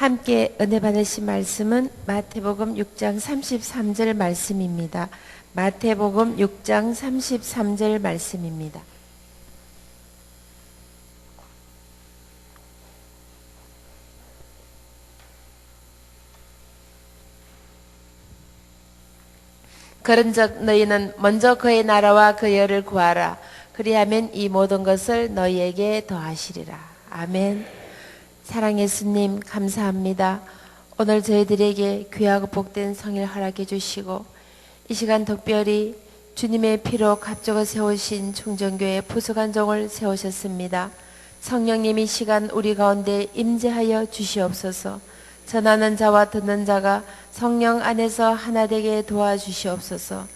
함께 은혜 받으신 말씀은 마태복음 6장 33절 말씀입니다. 마태복음 6장 33절 말씀입니다. 그런즉 너희는 먼저 그의 나라와 그의 의를 구하라. 그리하면 이 모든 것을 너희에게 더하시리라. 아멘. 사랑 예수님 감사합니다. 오늘 저희들에게 귀하고 복된 성일 허락해 주시고 이 시간 특별히 주님의 피로 갑족을 세우신 충정교회 부수관종을 세우셨습니다. 성령님이 시간 우리 가운데 임재하여 주시옵소서. 전하는 자와 듣는 자가 성령 안에서 하나 되게 도와주시옵소서.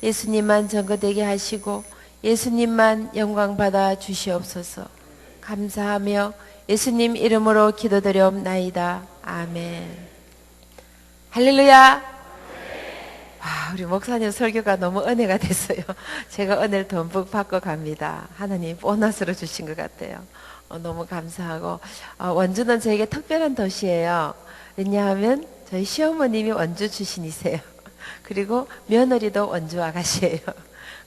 예수님만 전거되게 하시고 예수님만 영광 받아 주시옵소서. 감사하며 예수님 이름으로 기도드려옵나이다. 아멘. 할렐루야. 와, 우리 목사님 설교가 너무 은혜가 됐어요. 제가 은혜를 듬뿍 받고 갑니다. 하나님 보너스로 주신 것 같아요. 너무 감사하고 원주는 저에게 특별한 도시예요. 왜냐하면 저희 시어머님이 원주 출신이세요. 그리고 며느리도 원주 아가씨예요.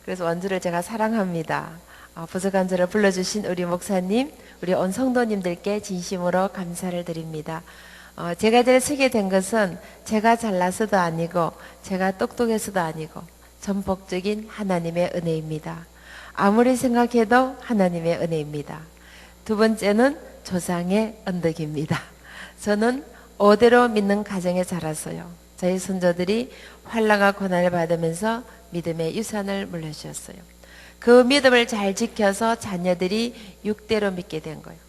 그래서 원주를 제가 사랑합니다. 부서간절을 불러주신 우리 목사님, 우리 온 성도님들께 진심으로 감사를 드립니다. 제가 제일 쓰게 된 것은 제가 잘나서도 아니고 제가 똑똑해서도 아니고 전폭적인 하나님의 은혜입니다. 아무리 생각해도 하나님의 은혜입니다. 두 번째는 조상의 언덕입니다. 저는 5대로 믿는 가정에 자랐어요. 저희 손자들이 환난과 고난을 받으면서 믿음의 유산을 물려주셨어요. 그 믿음을 잘 지켜서 자녀들이 6대로 믿게 된 거예요.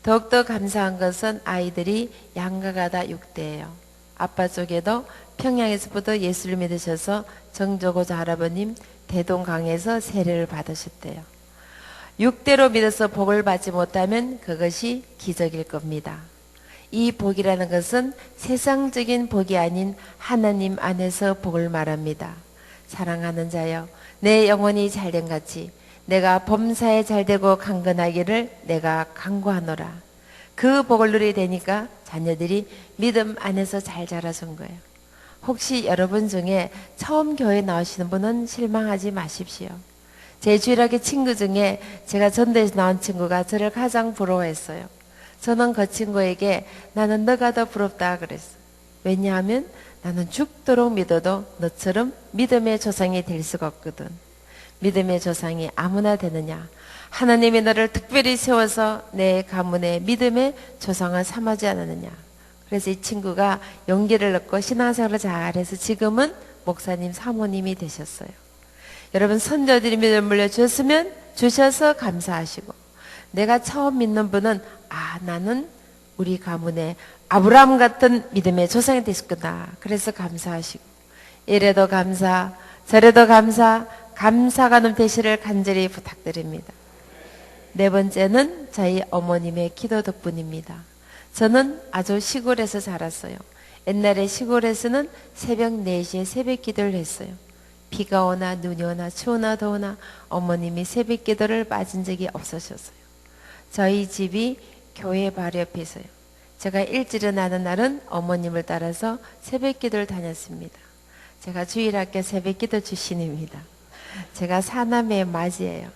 더욱더 감사한 것은 아이들이 양가가다 6대예요. 아빠 쪽에도 평양에서부터 예수를 믿으셔서 정조고조 할아버님 대동강에서 세례를 받으셨대요. 6대로 믿어서 복을 받지 못하면 그것이 기적일 겁니다. 이 복이라는 것은 세상적인 복이 아닌 하나님 안에서 복을 말합니다. 사랑하는 자여, 내 영혼이 잘된 같이 내가 범사에 잘되고 강건하기를 내가 간구하노라. 그 복을 누리게 되니까 자녀들이 믿음 안에서 잘 자라선 거예요. 혹시 여러분 중에 처음 교회 나오시는 분은 실망하지 마십시오. 제 주일학교 친구 중에 제가 전도에서 나온 친구가 저를 가장 부러워했어요. 저는 그 친구에게 나는 너가 더 부럽다 그랬어요. 왜냐하면 나는 죽도록 믿어도 너처럼 믿음의 조상이 될 수가 없거든. 믿음의 조상이 아무나 되느냐? 하나님이 너를 특별히 세워서 내 가문의 믿음의 조상을 삼아지 않았느냐? 그래서 이 친구가 용기를 얻고 신앙생활을 잘해서 지금은 목사님 사모님이 되셨어요. 여러분 선조들이 믿음을 물려주셨으면 주셔서 감사하시고, 내가 처음 믿는 분은 나는 우리 가문의 아브라함 같은 믿음의 조상이 되셨구나. 그래서 감사하시고, 이래도 감사, 저래도 감사, 감사가 넘치시를 간절히 부탁드립니다. 네 번째는 저희 어머님의 기도 덕분입니다. 저는 아주 시골에서 자랐어요. 옛날에 시골에서는 새벽 4시에 새벽 기도를 했어요. 비가 오나 눈이 오나 추우나 더우나 어머님이 새벽 기도를 빠진 적이 없으셨어요. 저희 집이 교회 바로 옆에 있어요. 제가 일찍 일어나는 날은 어머님을 따라서 새벽 기도를 다녔습니다. 제가 주일학교 새벽 기도 출신입니다. 제가 사남매의 맞이에요.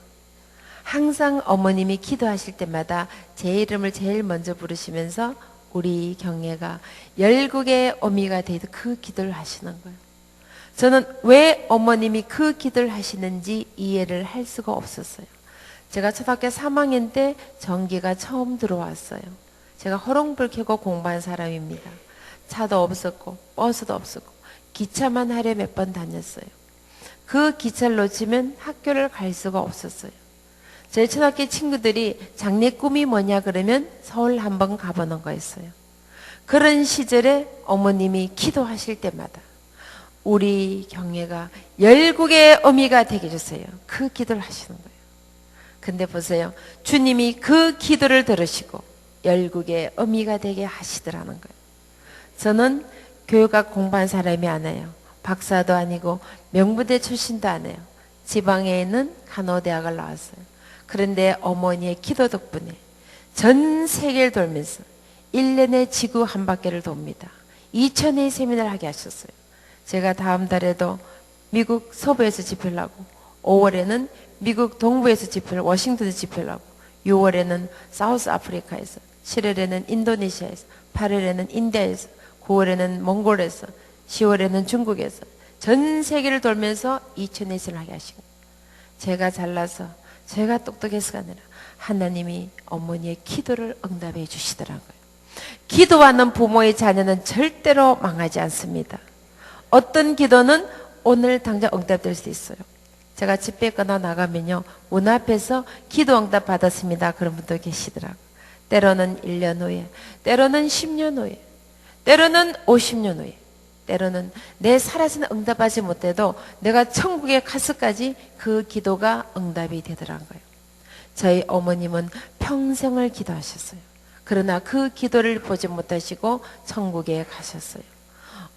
항상 어머님이 기도하실 때마다 제 이름을 제일 먼저 부르시면서 우리 경례가 열국의 어미가 되듯 그 기도를 하시는 거예요. 저는 왜 어머님이 그 기도를 하시는지 이해를 할 수가 없었어요. 제가 초등학교 3학년 때 전기가 처음 들어왔어요. 제가 호롱불 켜고 공부한 사람입니다. 차도 없었고 버스도 없었고 기차만 하루에 몇 번 다녔어요. 그 기차를 놓치면 학교를 갈 수가 없었어요. 제 초등학교 친구들이 장래 꿈이 뭐냐 그러면 서울 한번 가보는 거였어요. 그런 시절에 어머님이 기도하실 때마다 우리 경례가 열국의 어미가 되게 해주세요. 그 기도를 하시는 거예요. 근데 보세요. 주님이 그 기도를 들으시고 열국의 어미가 되게 하시더라는 거예요. 저는 교육학 공부한 사람이 아니에요. 박사도 아니고 명문대 출신도 아니에요. 지방에 있는 간호대학을 나왔어요. 그런데 어머니의 기도 덕분에 전 세계를 돌면서 1년에 지구 한 바퀴를 돕니다. 2000회의 세미나를 하게 하셨어요. 제가 다음 달에도 미국 서부에서 집회를 하고 5월에는 미국 동부에서 집회를 워싱턴에서 집회를 하고 6월에는 사우스 아프리카에서 7월에는 인도네시아에서 8월에는 인디아에서 9월에는 몽골에서 10월에는 중국에서 전 세계를 돌면서 2000회의 세미나를 하게 하신 거예요. 제가 잘나서 제가 똑똑해서가 아니라 하나님이 어머니의 기도를 응답해 주시더라고요. 기도하는 부모의 자녀는 절대로 망하지 않습니다. 어떤 기도는 오늘 당장 응답될 수 있어요. 제가 집회 끊어 나가면요, 문 앞에서 기도 응답 받았습니다 그런 분도 계시더라고요. 때로는 1년 후에, 때로는 10년 후에, 때로는 50년 후에, 때로는 내 살아서는 응답하지 못해도 내가 천국에 가서까지 그 기도가 응답이 되더라고요. 저희 어머님은 평생을 기도하셨어요. 그러나 그 기도를 보지 못하시고 천국에 가셨어요.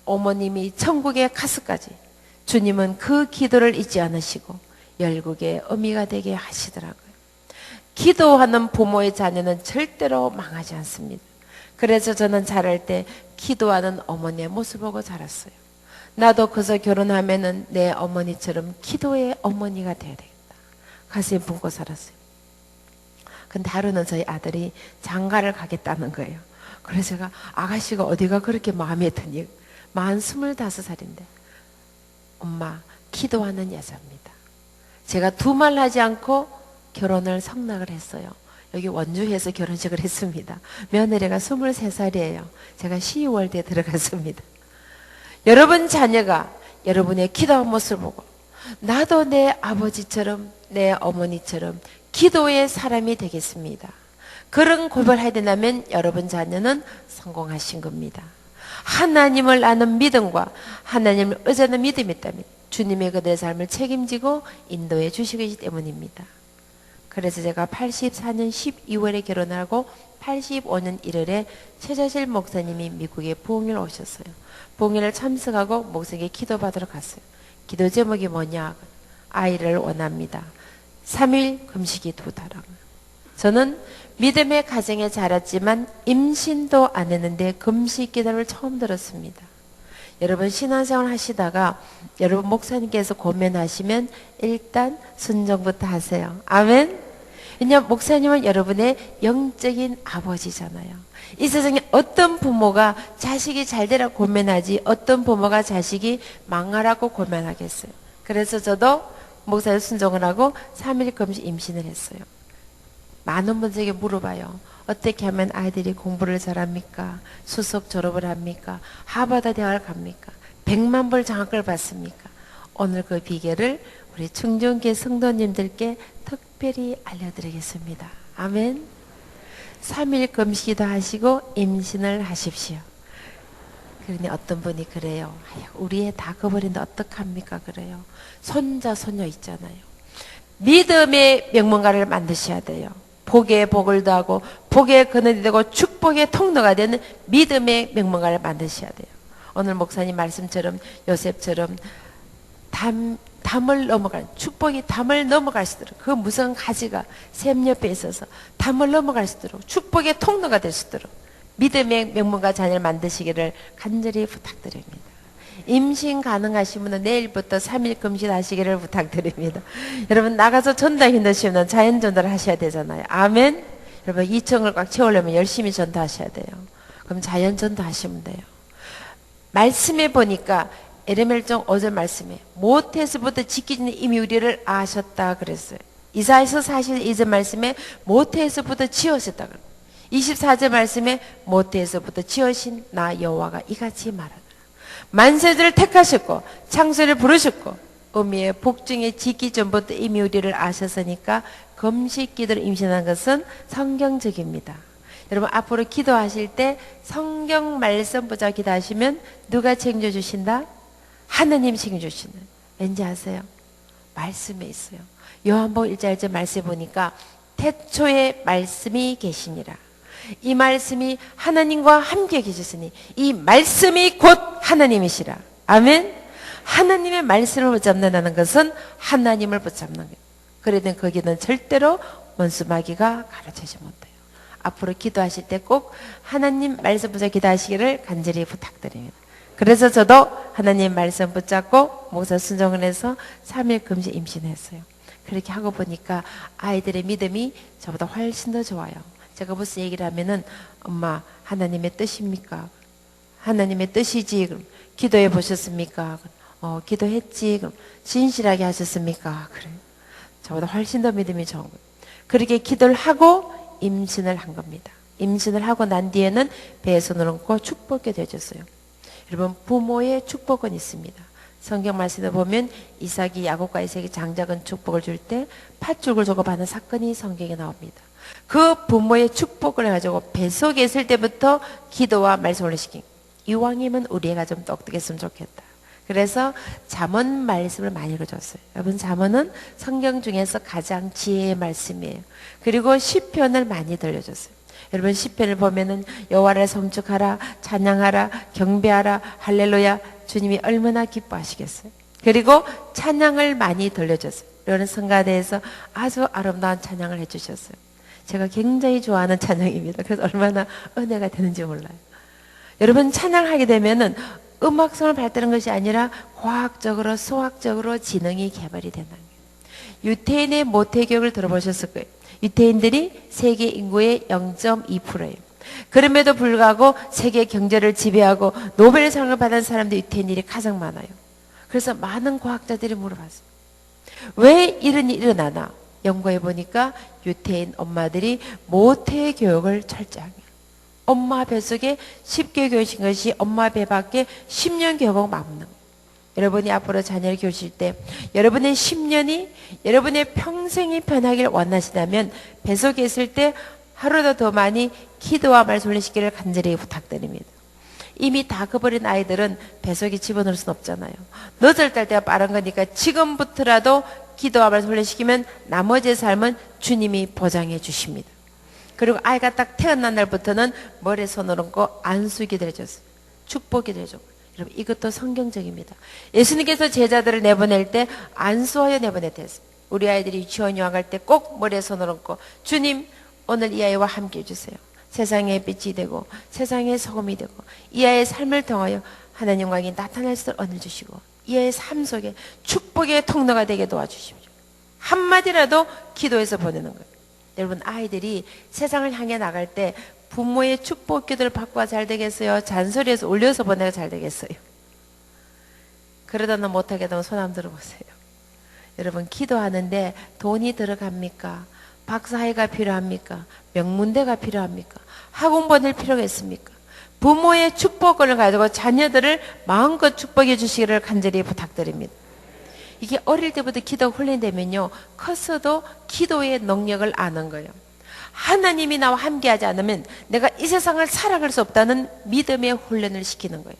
어머님이 천국에 가서까지 주님은 그 기도를 잊지 않으시고 열국의 의미가 되게 하시더라고요. 기도하는 부모의 자녀는 절대로 망하지 않습니다. 그래서 저는 자랄 때 기도하는 어머니의 모습 보고 자랐어요. 나도 그래서 결혼하면은 내 어머니처럼 기도의 어머니가 돼야 되겠다. 가슴에 품고 살았어요. 근데 하루는 저희 아들이 장가를 가겠다는 거예요. 그래서 제가 아가씨가 어디가 그렇게 마음에 드니? 만 25살인데 엄마 기도하는 여자입니다. 제가 두 말 하지 않고 결혼을 성락을 했어요. 여기 원주에서 결혼식을 했습니다. 며느리가 23살이에요. 제가 12월대에 들어갔습니다. 여러분 자녀가 여러분의 기도한 모습을 보고 나도 내 아버지처럼 내 어머니처럼 기도의 사람이 되겠습니다. 그런 고백을 해야 된다면 여러분 자녀는 성공하신 겁니다. 하나님을 아는 믿음과 하나님을 의지하는 믿음이 있다면 주님의 그들의 삶을 책임지고 인도해 주시기 때문입니다. 그래서 제가 84년 12월에 결혼하고 85년 1월에 최자실 목사님이 미국에 부흥회에 오셨어요. 부흥회를 참석하고 목사에게 기도받으러 갔어요. 기도 제목이 뭐냐? 아이를 원합니다. 3일 금식이 2달랑. 저는 믿음의 가정에 자랐지만 임신도 안 했는데 금식 기도를 처음 들었습니다. 여러분 신앙생활 하시다가 여러분 목사님께서 고면하시면 일단 순종부터 하세요. 아멘. 왜냐하면 목사님은 여러분의 영적인 아버지잖아요. 이 세상에 어떤 부모가 자식이 잘 되라 고면하지 어떤 부모가 자식이 망하라고 고면하겠어요. 그래서 저도 목사님 순종을 하고 3일 금식 임신을 했어요. 많은 분들에게 물어봐요. 어떻게 하면 아이들이 공부를 잘합니까? 수석 졸업을 합니까? 하버드 대학을 갑니까? 100만 불 장학금을 받습니까? 오늘 그 비결을 우리 충정교회 성도님들께 특별히 알려드리겠습니다. 아멘. 3일 금식도 하시고 임신을 하십시오. 그러니 어떤 분이 그래요. 우리 애 다 커버린데 어떡합니까? 그래요. 손자 손녀 있잖아요. 믿음의 명문가를 만드셔야 돼요. 복의 복을 더하고 복의 근원이 되고 축복의 통로가 되는 믿음의 명문가를 만드셔야 돼요. 오늘 목사님 말씀처럼 요셉처럼 담을 넘어갈 축복이 담을 넘어갈 수 있도록 그 무서운 가지가 샘 옆에 있어서 담을 넘어갈 수 있도록 축복의 통로가 될 수 있도록 믿음의 명문가 자녀를 만드시기를 간절히 부탁드립니다. 임신 가능하신 분은 내일부터 3일 금식 하시기를 부탁드립니다. 여러분 나가서 전도 힘드시면 자연 전도를 하셔야 되잖아요. 아멘. 여러분 2층을 꽉 채우려면 열심히 전도하셔야 돼요. 그럼 자연 전도하시면 돼요. 말씀해 보니까 에레멜종 5절 말씀에 모태에서부터 짓기 전에 이미 우리를 아셨다 그랬어요. 이사야서 42절 말씀에 모태에서부터 지으셨다 그랬어요. 24절 말씀에 모태에서부터 지으신 나 여호와가 이같이 말하노라. 만세들을 택하셨고 창세를 부르셨고 어미의 복중에 짓기 전부터 이미 우리를 아셨으니까 금식 기도를 임신한 것은 성경적입니다. 여러분 앞으로 기도하실 때 성경 말씀 보자 기도하시면 누가 챙겨주신다? 하나님이 챙겨주시는. 왠지 아세요? 말씀에 있어요. 요한복음 1장 1절 말씀에 보니까 태초에 말씀이 계시니라. 이 말씀이 하나님과 함께 계셨으니 이 말씀이 곧 하나님이시라. 아멘. 하나님의 말씀을 붙잡는다는 것은 하나님을 붙잡는 거예요. 그러니 거기는 절대로 원수 마귀가 가르치지 못해요. 앞으로 기도하실 때 꼭 하나님 말씀 붙잡고 기도하시기를 간절히 부탁드립니다. 그래서 저도 하나님 말씀 붙잡고 목사 순종을 해서 3일 금식 임신했어요. 그렇게 하고 보니까 아이들의 믿음이 저보다 훨씬 더 좋아요. 제가 무슨 얘기를 하면은 엄마 하나님의 뜻입니까? 하나님의 뜻이지. 그럼 기도해 보셨습니까? 기도했지. 그럼 진실하게 하셨습니까? 그래. 저보다 훨씬 더 믿음이 좋은 거예요. 그렇게 기도를 하고 임신을 한 겁니다. 임신을 하고 난 뒤에는 배에 손을 얹고 축복해 되어줬어요. 여러분 부모의 축복은 있습니다. 성경 말씀에 보면 이삭이 야곱과 이삭이 장작은 축복을 줄 때 팥죽을 주고 받는 사건이 성경에 나옵니다. 그 부모의 축복을 해가지고 뱃속에 있을 때부터 기도와 말씀을 시킨 이왕이면 우리 애가 좀 똑똑했으면 좋겠다. 그래서 잠언 말씀을 많이 읽어줬어요. 여러분 잠언은 성경 중에서 가장 지혜의 말씀이에요. 그리고 시편을 많이 들려줬어요. 여러분 시편을 보면은 여호와를 성축하라, 찬양하라, 경배하라, 할렐루야. 주님이 얼마나 기뻐하시겠어요. 그리고 찬양을 많이 들려줬어요. 여러분 성가대에서 아주 아름다운 찬양을 해주셨어요. 제가 굉장히 좋아하는 찬양입니다. 그래서 얼마나 은혜가 되는지 몰라요. 여러분 찬양하게 되면은 음악성을 발달하는 것이 아니라 과학적으로 수학적으로 지능이 개발이 된다는 거예요. 유태인의 모태교육을 들어보셨을 거예요. 유태인들이 세계 인구의 0.2%예요. 그럼에도 불구하고 세계 경제를 지배하고 노벨상을 받은 사람들이 유태인들이 가장 많아요. 그래서 많은 과학자들이 물어봤어요. 왜 이런 일이 일어나나? 연구해 보니까 유태인 엄마들이 모태교육을 철저하게 엄마 뱃속에 10개월 교육신 것이 엄마 배 밖에 10년 교육하고 맞는 거예요. 여러분이 앞으로 자녀를 키우실 때 여러분의 10년이 여러분의 평생이 변하길 원하시다면 뱃속에 있을 때 하루도 더 많이 기도와 말씀을 하시기를 간절히 부탁드립니다. 이미 다 커버린 아이들은 뱃속에 집어넣을 수는 없잖아요. 늦을 딸 때가 빠른 거니까 지금부터라도 기도와 말씀을 하시키면 나머지의 삶은 주님이 보장해 주십니다. 그리고 아이가 딱 태어난 날부터는 머리에 손을 얹고 안수기도 해줬어요. 축복기도 해주고. 여러분 이것도 성경적입니다. 예수님께서 제자들을 내보낼 때 안수하여 내보냈댔어요. 우리 아이들이 유치원 유학할 때 꼭 머리에 손을 얹고 주님 오늘 이 아이와 함께 해주세요. 세상의 빛이 되고 세상의 소금이 되고 이 아이의 삶을 통하여 하나님 왕이 나타날 수 있도록 은혜를 주시고 이 아이의 삶 속에 축복의 통로가 되게 도와주십시오. 한마디라도 기도해서 보내는 거예요. 여러분 아이들이 세상을 향해 나갈 때 부모의 축복 기도를 받고 잘 되겠어요? 잔소리해서 올려서 보내가 잘 되겠어요? 그러다는 못하게 되면 손 한번 들어보세요. 여러분 기도하는데 돈이 들어갑니까? 박사학위가 필요합니까? 명문대가 필요합니까? 학원 보낼 필요가 있습니까? 부모의 축복을 가지고 자녀들을 마음껏 축복해 주시기를 간절히 부탁드립니다. 이게 어릴 때부터 기도가 훈련되면요 커서도 기도의 능력을 아는 거예요. 하나님이 나와 함께하지 않으면 내가 이 세상을 살아갈 수 없다는 믿음의 훈련을 시키는 거예요.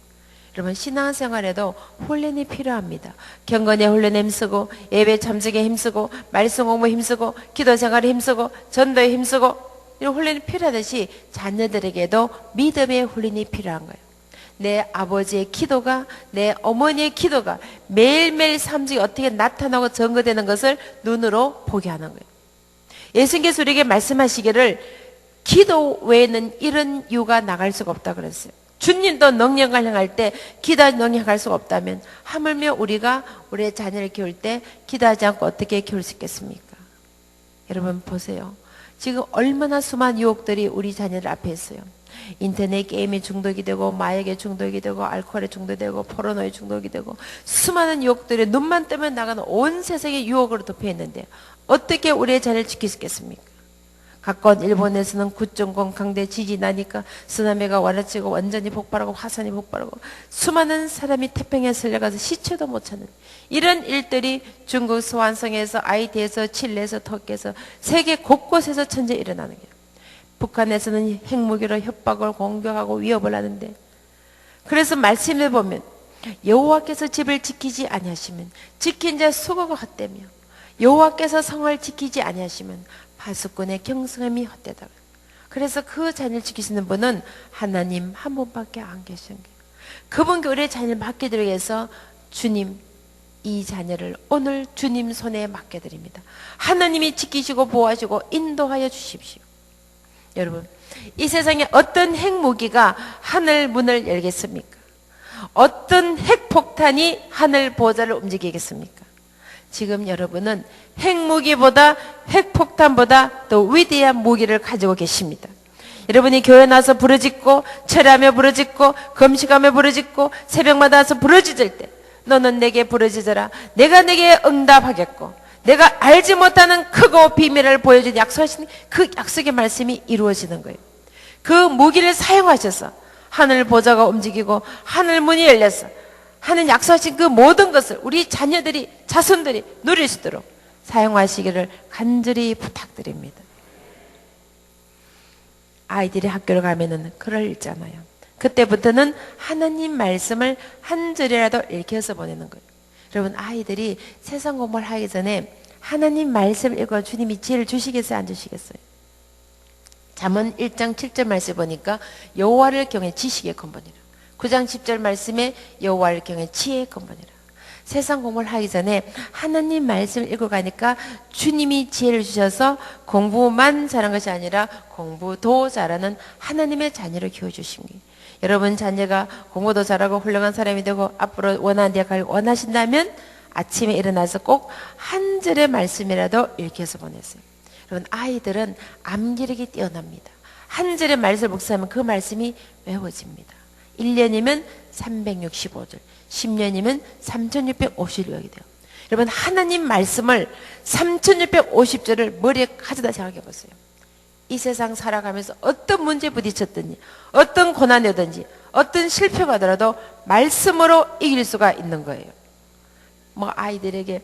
여러분 신앙생활에도 훈련이 필요합니다. 경건의 훈련에 힘쓰고 예배 참석에 힘쓰고 말씀 공부에 힘쓰고 기도생활에 힘쓰고 전도에 힘쓰고 이런 훈련이 필요하듯이 자녀들에게도 믿음의 훈련이 필요한 거예요. 내 아버지의 기도가 내 어머니의 기도가 매일매일 삶 속에 어떻게 나타나고 증거되는 것을 눈으로 보게 하는 거예요. 예수님께서 우리에게 말씀하시기를 기도 외에는 이런 이유가 나갈 수가 없다 그랬어요. 주님도 능력을 행할 때 기도하지 능력할 수가 없다면 하물며 우리가 우리의 자녀를 키울 때 기도하지 않고 어떻게 키울 수 있겠습니까? 여러분 보세요. 지금 얼마나 수많은 유혹들이 우리 자녀들 앞에 있어요. 인터넷 게임에 중독이 되고 마약에 중독이 되고 알코올에 중독되고 포르노에 중독이 되고 수많은 유혹들이 눈만 뜨면 나가는 온 세상의 유혹으로 덮여있는데 어떻게 우리의 자녀를 지킬 수 있겠습니까? 가까운 일본에서는 9.0 강대 지진이 나니까 쓰나미가 와라치고 완전히 폭발하고 화산이 폭발하고 수많은 사람이 태평양에 쓸려가서 시체도 못 찾는 이런 일들이 중국 소환성에서 IT에서 칠레에서 터키에서 세계 곳곳에서 천재 일어나는 거예요. 북한에서는 핵무기로 협박을 공격하고 위협을 하는데 그래서 말씀에 보면 여호와께서 집을 지키지 아니하시면 지킨 자 수고가 헛되며 여호와께서 성을 지키지 아니하시면 파수꾼의 경성함이 헛되다. 그래서 그 자녀를 지키시는 분은 하나님 한 분밖에 안 계신 거예요. 그분께 우리의 자녀를 맡겨드리기 위해서 주님 이 자녀를 오늘 주님 손에 맡겨드립니다. 하나님이 지키시고 보호하시고 인도하여 주십시오. 여러분, 이 세상에 어떤 핵무기가 하늘 문을 열겠습니까? 어떤 핵폭탄이 하늘 보좌를 움직이겠습니까? 지금 여러분은 핵무기보다 핵폭탄보다 더 위대한 무기를 가지고 계십니다. 여러분이 교회 나서 부르짖고 철야하며 부르짖고 금식하며 부르짖고 새벽마다 와서 부르짖을 때 너는 내게 부르짖어라. 내가 내게 응답하겠고 내가 알지 못하는 크고 비밀을 보여준 약속하신 그 약속의 말씀이 이루어지는 거예요. 그 무기를 사용하셔서 하늘 보좌가 움직이고 하늘 문이 열려서 하는 약속하신 그 모든 것을 우리 자녀들이 자손들이 누릴 수 있도록 사용하시기를 간절히 부탁드립니다. 아이들이 학교를 가면은 글을 읽잖아요. 그때부터는 하나님 말씀을 한 절이라도 읽혀서 보내는 거예요. 여러분, 아이들이 세상 공부를 하기 전에 하나님 말씀 읽어 주님이 지혜를 주시겠어요, 안 주시겠어요? 잠언 1장 7절 말씀 보니까 여호와를 경외 지식의 근본이라. 9장 10절 말씀에 여호와를 경외 지혜의 근본이라. 세상 공부를 하기 전에 하나님 말씀을 읽어가니까 주님이 지혜를 주셔서 공부만 잘한 것이 아니라 공부도 잘하는 하나님의 자녀를 키워주신 거예요. 여러분 자녀가 공부도 잘하고 훌륭한 사람이 되고 앞으로 원하는 대학 갈 원하신다면 아침에 일어나서 꼭 한 절의 말씀이라도 읽혀서 보내세요. 여러분, 아이들은 암기력이 뛰어납니다. 한 절의 말씀을 묵상하면 그 말씀이 외워집니다. 1년이면 365절, 10년이면 3650절 외우게 돼요. 여러분, 하나님 말씀을 3650절을 머리에 가져다 생각해 보세요. 이 세상 살아가면서 어떤 문제에 부딪혔든지 어떤 고난이 오든지 어떤 실패가 하더라도 말씀으로 이길 수가 있는 거예요. 뭐 아이들에게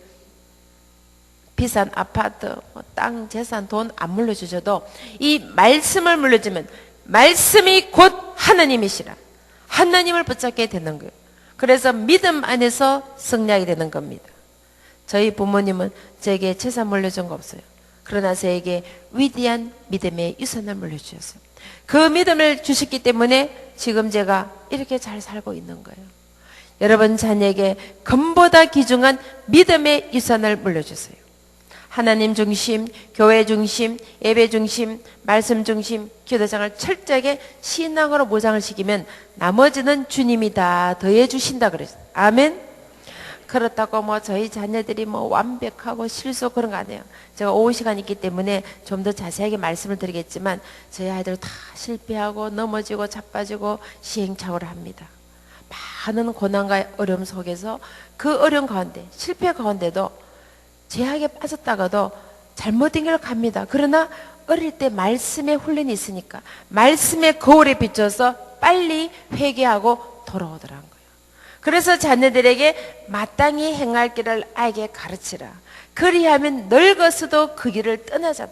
비싼 아파트, 땅, 재산, 돈 안 물려주셔도 이 말씀을 물려주면 말씀이 곧 하나님이시라. 하나님을 붙잡게 되는 거예요. 그래서 믿음 안에서 승리하게 되는 겁니다. 저희 부모님은 저에게 재산 물려준 거 없어요. 그러나 저에게 위대한 믿음의 유산을 물려주셨어요. 그 믿음을 주셨기 때문에 지금 제가 이렇게 잘 살고 있는 거예요. 여러분 자녀에게 금보다 귀중한 믿음의 유산을 물려주세요. 하나님 중심, 교회 중심, 예배 중심, 말씀 중심, 기도장을 철저하게 신앙으로 모장을 시키면 나머지는 주님이 다 더해 주신다 그랬어요. 아멘. 그렇다고 뭐 저희 자녀들이 뭐 완벽하고 실수 그런 거 아니에요. 제가 오후 시간이 있기 때문에 좀 더 자세하게 말씀을 드리겠지만 저희 아이들 다 실패하고 넘어지고 자빠지고 시행착오를 합니다. 많은 고난과 어려움 속에서 그 어려움 가운데 실패 가운데도 죄악에 빠졌다가도 잘못된 길로 갑니다. 그러나 어릴 때 말씀의 훈련이 있으니까 말씀의 거울에 비춰서 빨리 회개하고 돌아오더라는 거예요. 그래서 자녀들에게 마땅히 행할 길을 아이에게 가르치라. 그리하면 늙어서도 그 길을 떠나잖아.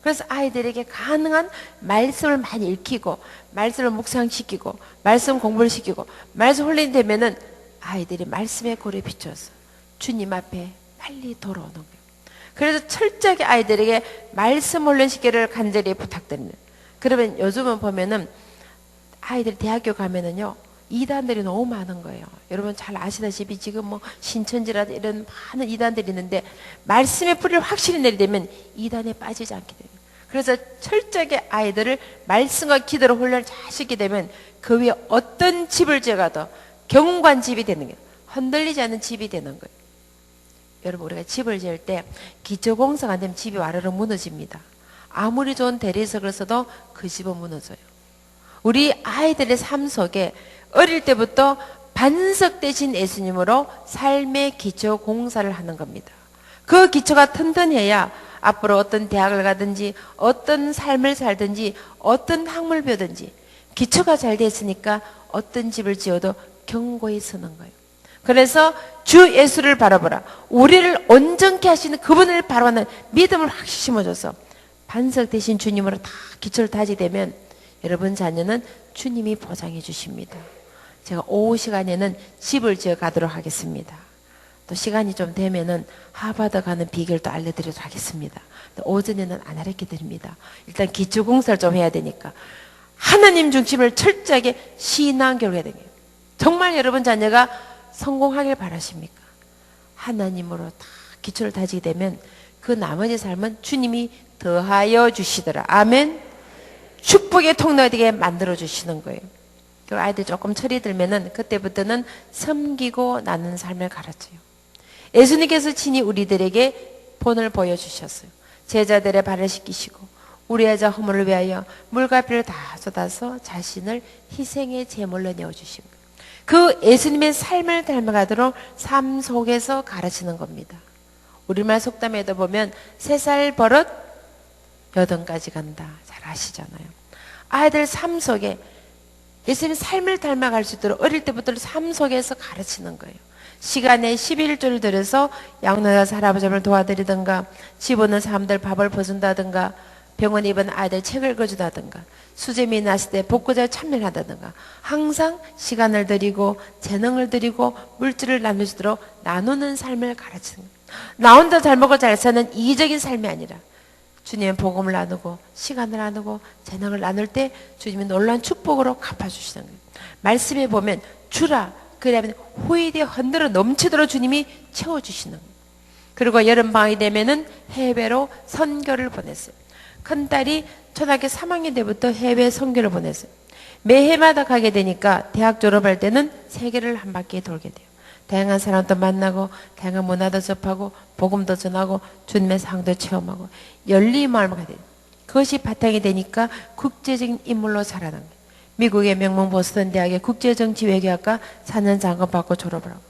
그래서 아이들에게 가능한 말씀을 많이 읽히고 말씀을 묵상시키고 말씀 공부를 시키고 말씀 훈련이 되면은 아이들이 말씀의 거울에 비춰서 주님 앞에 빨리 돌아오는 거예요. 그래서 철저하게 아이들에게 말씀 훈련시키기를 간절히 부탁드립니다. 그러면 요즘은 보면은 아이들 대학교 가면은요 이단들이 너무 많은 거예요. 여러분 잘 아시다시피 지금 뭐 신천지라든 이런 많은 이단들이 있는데 말씀의 뿌리를 확실히 내리되면 이단에 빠지지 않게 돼요. 그래서 철저하게 아이들을 말씀과 기도로 훈련을 잘 시키게 되면 그 위에 어떤 집을 지어가도 경관 집이 되는 거예요. 흔들리지 않는 집이 되는 거예요. 여러분 우리가 집을 지을 때 기초공사가 안 되면 집이 와르르 무너집니다. 아무리 좋은 대리석을 써도 그 집은 무너져요. 우리 아이들의 삶 속에 어릴 때부터 반석 대신 예수님으로 삶의 기초 공사를 하는 겁니다. 그 기초가 튼튼해야 앞으로 어떤 대학을 가든지 어떤 삶을 살든지 어떤 학문을 배우든지 기초가 잘 됐으니까 어떤 집을 지어도 견고히 서는 거예요. 그래서 주 예수를 바라보라. 우리를 온전케 하시는 그분을 바라보는 믿음을 확 심어줘서 반석 대신 주님으로 다 기초를 다지게 되면 여러분 자녀는 주님이 보장해 주십니다. 제가 오후 시간에는 집을 지어 가도록 하겠습니다. 또 시간이 좀 되면은 하버드 가는 비결도 알려드리도록 하겠습니다. 오전에는 안 알려드립니다. 드립니다. 일단 기초 공사를 좀 해야 되니까 하나님 중심을 철저하게 신앙 교육해야 됩니다. 정말 여러분 자녀가 성공하길 바라십니까? 하나님으로 다 기초를 다지게 되면 그 나머지 삶은 주님이 더하여 주시더라. 아멘. 축복의 통로가 되게 만들어주시는 거예요. 그 아이들 조금 철이 들면은 그때부터는 섬기고 나는 삶을 가르쳐요. 예수님께서 친히 우리들에게 본을 보여주셨어요. 제자들의 발을 씻기시고 우리의 자 허물을 위하여 물과 피를 다 쏟아서 자신을 희생의 제물로 내어주신 거예요. 그 예수님의 삶을 닮아가도록 삶 속에서 가르치는 겁니다. 우리말 속담에도 보면 3살 버릇 8까지 간다. 잘 아시잖아요. 아이들 삶 속에 예수님의 삶을 닮아갈 수 있도록 어릴 때부터 삶 속에서 가르치는 거예요. 시간에 11조를 들여서 양로자 할아버지를 도와드리든가, 집 오는 사람들 밥을 퍼준다든가, 병원에 입은 아이들 책을 읽어주다든가, 수재미 났을 때 복구자에 참여하다든가, 항상 시간을 드리고 재능을 드리고 물질을 나누시도록 나누는 삶을 가르치는 거예요. 나 혼자 잘 먹고 잘 사는 이기적인 삶이 아니라 주님의 복음을 나누고 시간을 나누고 재능을 나눌 때 주님이 놀라운 축복으로 갚아주시는 거예요. 말씀에 보면 주라 그러면 후일에 흔들어 넘치도록 주님이 채워주시는 거예요. 그리고 여름방학이 되면은 해외로 선교를 보냈어요. 큰딸이 초등학교 3학년 때부터 해외 선교를 보냈어요. 매해마다 가게 되니까 대학 졸업할 때는 세계를 한 바퀴 돌게 돼요. 다양한 사람도 만나고 다양한 문화도 접하고 복음도 전하고 주님의 상도 체험하고 열린 마음을 가져요. 그것이 바탕이 되니까 국제적인 인물로 자라는 거예요. 미국의 명문 보스턴 대학의 국제정치외교학과 4년 장관 받고 졸업을 하고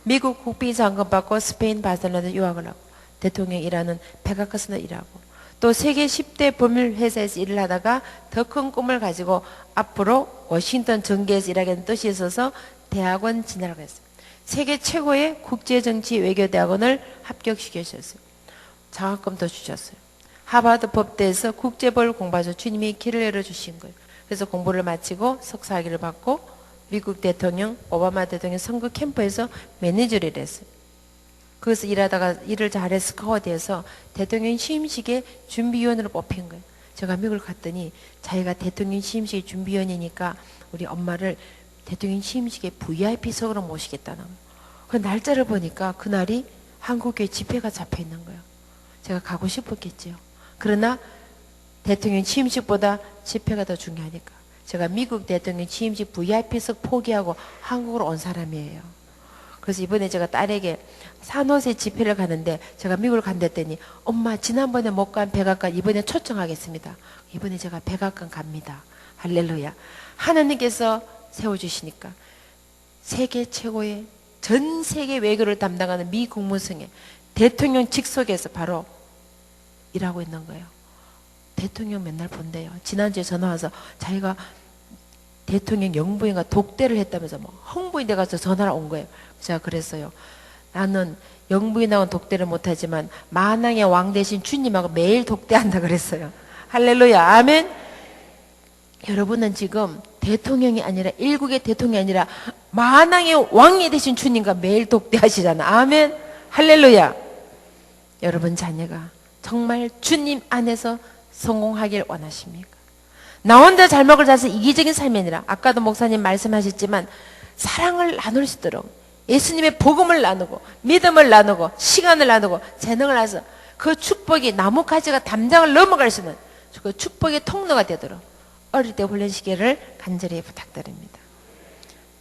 미국 국비 장관 받고 스페인 바르셀로나에 유학을 하고 대통령 일하는 백악관에서 일하고 또 세계 10대 법률 회사에서 일을 하다가 더 큰 꿈을 가지고 앞으로 워싱턴 정계에서 일하겠다는 뜻이 있어서 대학원 진학을 했어요. 세계 최고의 국제정치 외교대학원을 합격시켜주셨어요. 장학금도 주셨어요. 하버드 법대에서 국제법을 공부하셔서 주님이 길을 열어주신 거예요. 그래서 공부를 마치고 석사학위를 받고 미국 대통령 오바마 대통령 선거 캠프에서 매니저를 일했어요. 거기서 일하다가 일을 잘해서 스카우트해서 대통령 취임식에 준비위원으로 뽑힌 거예요. 제가 미국을 갔더니 자기가 대통령 취임식 준비위원이니까 우리 엄마를 대통령 취임식에 VIP석으로 모시겠다는 거예요. 그 날짜를 보니까 그날이 한국교회 집회가 잡혀 있는 거예요. 제가 가고 싶었겠죠. 그러나 대통령 취임식보다 집회가 더 중요하니까 제가 미국 대통령 취임식 VIP석 포기하고 한국으로 온 사람이에요. 그래서 이번에 제가 딸에게 산호세 집회를 가는데 제가 미국을 간댔더니 엄마 지난번에 못 간 백악관 이번에 초청하겠습니다. 이번에 제가 백악관 갑니다. 할렐루야. 하나님께서 세워주시니까 세계 최고의 전 세계 외교를 담당하는 미 국무성에 대통령 직속에서 바로 일하고 있는 거예요. 대통령 맨날 본대요. 지난주에 전화 와서 자기가 대통령 영부인과 독대를 했다면서 뭐 홍보인대 가서 전화를 온 거예요. 제가 그랬어요. 나는 영부인하고는 독대를 못하지만 만왕의 왕 대신 주님하고 매일 독대한다 그랬어요. 할렐루야. 아멘. 여러분은 지금 대통령이 아니라 일국의 대통령이 아니라 만왕의 왕이 되신 주님과 매일 독대하시잖아. 아멘. 할렐루야. 여러분 자녀가 정말 주님 안에서 성공하길 원하십니까? 나 혼자 잘 먹을 자서 이기적인 삶이 아니라 아까도 목사님 말씀하셨지만 사랑을 나눌 수 있도록 예수님의 복음을 나누고 믿음을 나누고 시간을 나누고 재능을 나눠서 그 축복이 나뭇가지가 담장을 넘어갈 수 있는 그 축복의 통로가 되도록 어릴 때 훈련시키기를 간절히 부탁드립니다.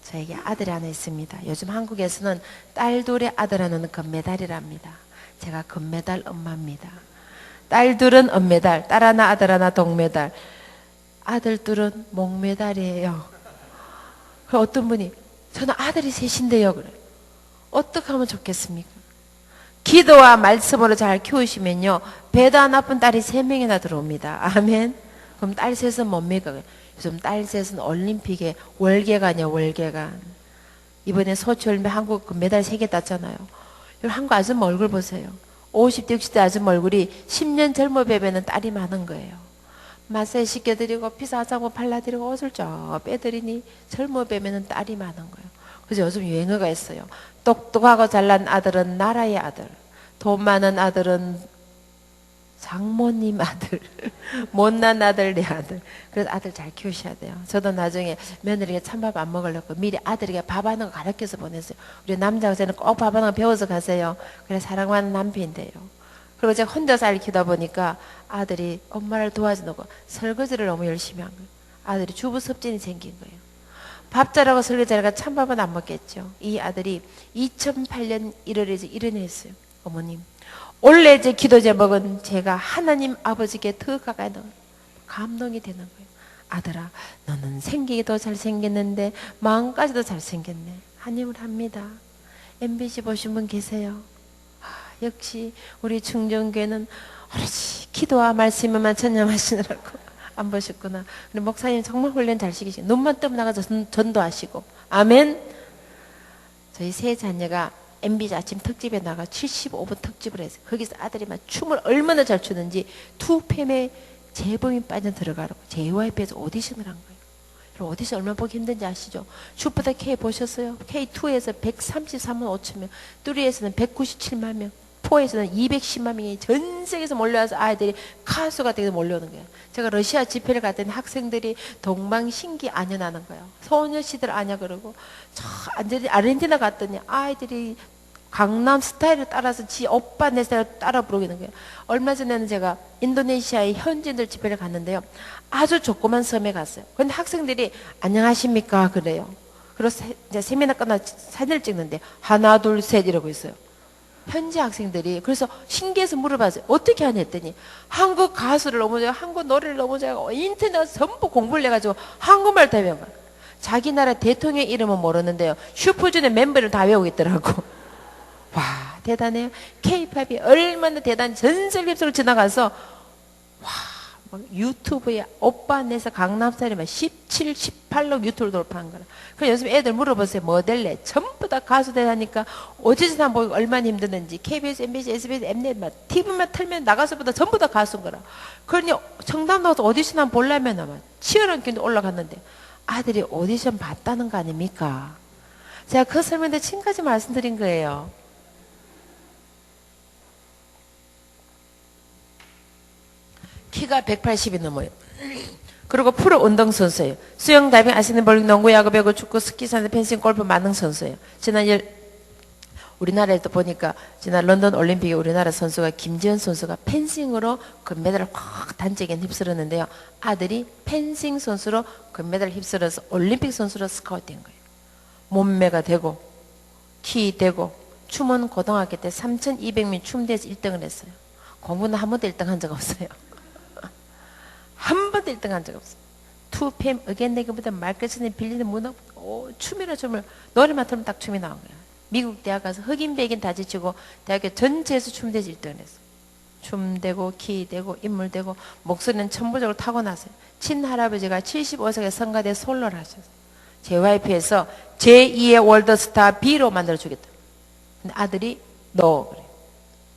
저에게 아들이 하나 있습니다. 요즘 한국에서는 딸 둘의 아들 하나는 금메달이랍니다. 제가 금메달 엄마입니다. 딸 둘은 은메달, 딸 하나 아들 하나 동메달, 아들 둘은 목메달이에요. 어떤 분이 저는 아들이 셋인데요 그래. 어떻게 하면 좋겠습니까? 기도와 말씀으로 잘 키우시면요 배도 안 아픈 딸이 3명이나 들어옵니다. 아멘. 그럼 딸 셋은 뭡니까? 요즘 딸 셋은 올림픽에 월계관이요 월계관. 이번에 소치 올림픽 한국 금메달 3개 땄잖아요. 한국 아줌마 얼굴 보세요. 50대 60대 아줌마 얼굴이 10년 젊어 뵈면 딸이 많은 거예요. 마사지 시켜드리고 피사하자고 발라드리고 옷을 쫙 빼드리니 젊어 뵈면 딸이 많은 거예요. 그래서 요즘 유행어가 있어요. 똑똑하고 잘난 아들은 나라의 아들, 돈 많은 아들은 장모님 아들, 못난 아들 내 아들. 그래서 아들 잘 키우셔야 돼요. 저도 나중에 며느리가 찬밥 안 먹으려고 미리 아들에게 밥하는 거 가르쳐서 보냈어요. 우리 남자가 저는 꼭 밥하는 거 배워서 가세요. 그래 사랑하는 남편인데요. 그리고 제가 혼자서 아이를 키우다 보니까 아들이 엄마를 도와주는 거 설거지를 너무 열심히 한 거예요. 아들이 주부 섭진이 생긴 거예요. 밥 잘하고 설거지 잘하니까 찬밥은 안 먹겠죠. 이 아들이 2008년 1월에 이런 일 했어요. 어머님, 원래 제 기도 제목은 제가 하나님 아버지께 더 가까이 나가 감동이 되는 거예요. 아들아, 너는 생기기도 잘생겼는데 마음까지도 잘생겼네. 한임을 합니다. MBC 보신 분 계세요? 역시 우리 중정교회는 오로지 기도와 말씀에만 전념하시느라고 안 보셨구나. 우리 목사님 정말 훈련 잘 시키시고 눈만 뜨면 나가서 전도하시고. 아멘. 저희 세 자녀가 MBC 아침 특집에 나가 75분 특집을 했어요. 거기서 아들이 막 춤을 얼마나 잘 추는지 투팸에 재범이 빠져 들어가라고 JYP에서 오디션을 한 거예요. 그럼 오디션 얼마나 보기 힘든지 아시죠? 슈퍼더 K 보셨어요? K2에서 133만 5천 명, 3에서는 197만 명, 4에서는 210만 명이 전 세계에서 몰려와서 아이들이 가수가 되게 몰려오는 거예요. 제가 러시아 집회를 갔더니 학생들이 동방신기 아녀나는 거예요. 소녀시들 아냐 그러고 저 아르헨티나 갔더니 아이들이 강남 스타일을 따라서 지 오빠 내 스타일을 따라 부르기는 거예요. 얼마 전에는 제가 인도네시아의 현지인들 집회를 갔는데요. 아주 조그만 섬에 갔어요. 근데 학생들이 안녕하십니까 그래요. 그래서 이제 세미나 끝나 사진을 찍는데 하나 둘 셋 이러고 있어요. 현지 학생들이. 그래서 신기해서 물어봤어요. 어떻게 하냐 했더니 한국 가수를 너무 좋아하고 한국 노래를 너무 좋아하고 인터넷 전부 공부를 해가지고 한국말 다 외운 거예요. 자기 나라 대통령 이름은 모르는데요. 슈퍼주니어 멤버를 다 외우고 있더라고. 와, 대단해요. K-팝이 얼마나 대단히 전 세계 휩쓸고 지나가서 와, 막 유튜브에 오빠 내서 강남스타일이 막 17, 18로 유튜브를 돌파한 거라. 그래서 요즘 애들 물어보세요. 뭐 될래? 전부 다 가수 되다니까 어디서나 보고 얼마나 힘드는지 KBS, MBC, SBS, 엠넷 막 TV만 틀면 나가서보다 전부 다 가수인 거라. 그러니 청담 나가서 오디션 한번 보려면 아마 치열한 경도 올라갔는데 아들이 오디션 봤다는 거 아닙니까? 제가 그 설명대 지금까지 말씀드린 거예요. 키가 180이 넘어요. 그리고 프로 운동선수예요. 수영, 다이빙, 아시는 볼링, 농구, 야구, 배구, 축구, 스키, 산업, 펜싱, 골프, 만능 선수예요. 우리나라에도 보니까 지난 런던 올림픽에 우리나라 선수가 김지현 선수가 펜싱으로 금메달을 확 단적에 휩쓸었는데요. 아들이 펜싱 선수로 금메달을 휩쓸어서 올림픽 선수로 스카웃된 거예요. 몸매가 되고 키 되고 춤은 고등학교 때 3,200명 춤대에서 1등을 했어요. 공부는 한 번도 1등 한 적 없어요. 한 번도 1등 한 적 없어요. 투팸, 어겐내기보다 말끝에 빌리는 문어, 춤이라 춤을, 노래만 틀면 딱 춤이 나온 거야. 미국 대학 가서 흑인, 백인 다 지치고 대학교 전체에서 춤대에서 1등을 했어. 춤되고, 키되고, 인물되고, 목소리는 천부적으로 타고났어요. 친할아버지가 75세에 성가대 솔로를 하셨어요. JYP에서 제2의 월드스타 B로 만들어주겠다. 근데 아들이 너 그래.